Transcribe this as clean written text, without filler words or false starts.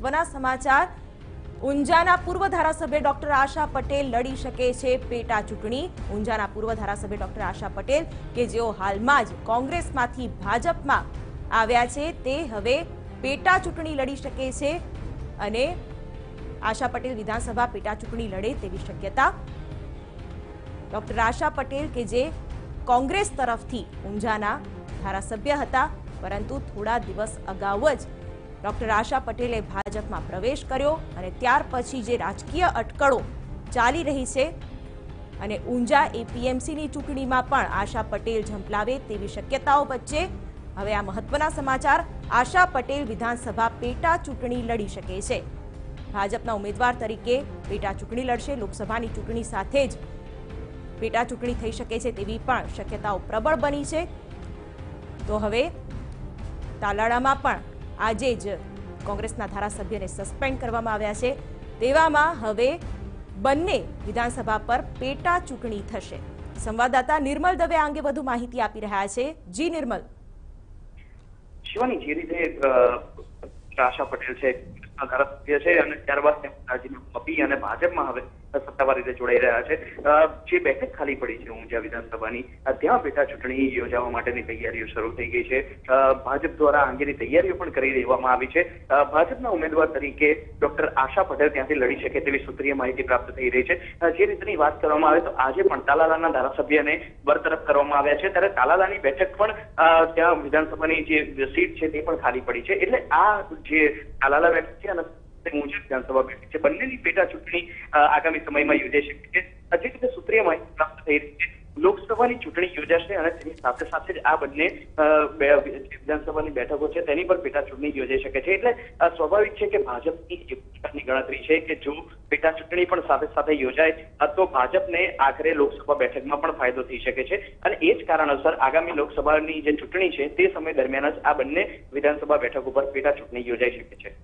મહત્વના સમાચાર ઊંઝાના પૂર્વ ધારાસભ્ય ડોક્ટર આશા પટેલ લડી શકે છે પેટા ચૂંટણી। ઊંઝાના પૂર્વ ધારાસભ્ય ડોક્ટર આશા પટેલ કે જેઓ હાલમાં જ કોંગ્રેસમાંથી ભાજપમાં આવ્યા છે તે હવે પેટા ચૂંટણી લડી શકે છે અને આશા પટેલ વિધાનસભા પેટા ચૂંટણી લડે તેવી શક્યતા। ડોક્ટર આશા પટેલ કે જે કોંગ્રેસ તરફથી ઊંઝાના ધારાસભ્ય હતા પરંતુ થોડા દિવસ અગાઉ જ ડોક્ટર આશા પટેલે ભાજપમાં પ્રવેશ કર્યો અને ત્યાર પછી જે રાજકીય અટકળો ચાલી રહી છે અને ઊંઝા એપીએમસીની ચૂંટણીમાં પણ આશા પટેલ ઝંપલાવે તેવી શક્યતાઓ વચ્ચે હવે આ મહત્વના સમાચાર આશા પટેલ વિધાનસભા પેટા ચૂંટણી લડી શકે છે। ભાજપના ઉમેદવાર તરીકે પેટા ચૂંટણી લડશે। લોકસભાની ચૂંટણી સાથે જ પેટા ચૂંટણી થઈ શકે છે તેવી પણ શક્યતાઓ પ્રબળ બની છે। તો હવે તાલાળામાં પણ આજે જ કોંગ્રેસના ધારાસભ્યને સસ્પેન્ડ કરવામાં આવ્યા છે। તેવામાં હવે બંને વિધાનસભા પર પેટા ચૂંટણી થશે। સંવાદદાતા નિર્મલ દવે આ અંગે વધુ માહિતી આપી રહ્યા છે। જી નિર્મલ। શિવાની, જે રીતે આશા પટેલ છે ધારાસભ્ય છે અને ત્યારબાદ રાજીનામું આપી અને ભાજપમાં હવે સત્તાવાર રીતે જોડાઈ રહ્યા છે। જે બેઠક ખાલી પડી છે ઊંઝા વિધાનસભાની, ત્યાં પેટા ચૂંટણી યોજવા માટેની તૈયારીઓ શરૂ થઈ ગઈ છે। ભાજપ દ્વારા અંગેની તૈયારીઓ પણ કરી દેવામાં આવી છે। ભાજપના ઉમેદવાર તરીકે ડોક્ટર આશા પટેલ ત્યાંથી લડી શકે તેવી સૂત્રીય માહિતી પ્રાપ્ત થઈ રહી છે। જે રીતની વાત કરવામાં આવે તો આજે પણ તાલાલાના ધારાસભ્યને બરતરફ કરવામાં આવ્યા છે, ત્યારે તાલાલાની બેઠક પણ ત્યાં વિધાનસભાની જે સીટ છે તે પણ ખાલી પડી છે। એટલે આ જે તાલાલા બેઠક છે અને ઊંઝા વિધાનસભા બેઠક છે, બંનેની પેટા ચૂંટણી આગામી સમયમાં યોજાઈ શકે છે। જે રીતે સૂત્રીય માહિતી પ્રાપ્ત થઈ રહી છે, લોકસભાની ચૂંટણી યોજાશે અને તેની સાથે સાથે જ આ બંને વિધાનસભાની બેઠકો છે તેની પર પેટા ચૂંટણી યોજાઈ શકે છે। એટલે સ્વાભાવિક છે કે ભાજપની એક પ્રકારની ગણતરી છે કે જો પેટા ચૂંટણી પણ સાથે સાથે યોજાય તો ભાજપને આખરે લોકસભા બેઠકમાં પણ ફાયદો થઈ શકે છે અને એ જ કારણોસર આગામી લોકસભાની જે ચૂંટણી છે તે સમય દરમિયાન જ આ બંને વિધાનસભા બેઠકો પર પેટા ચૂંટણી યોજાઈ શકે છે।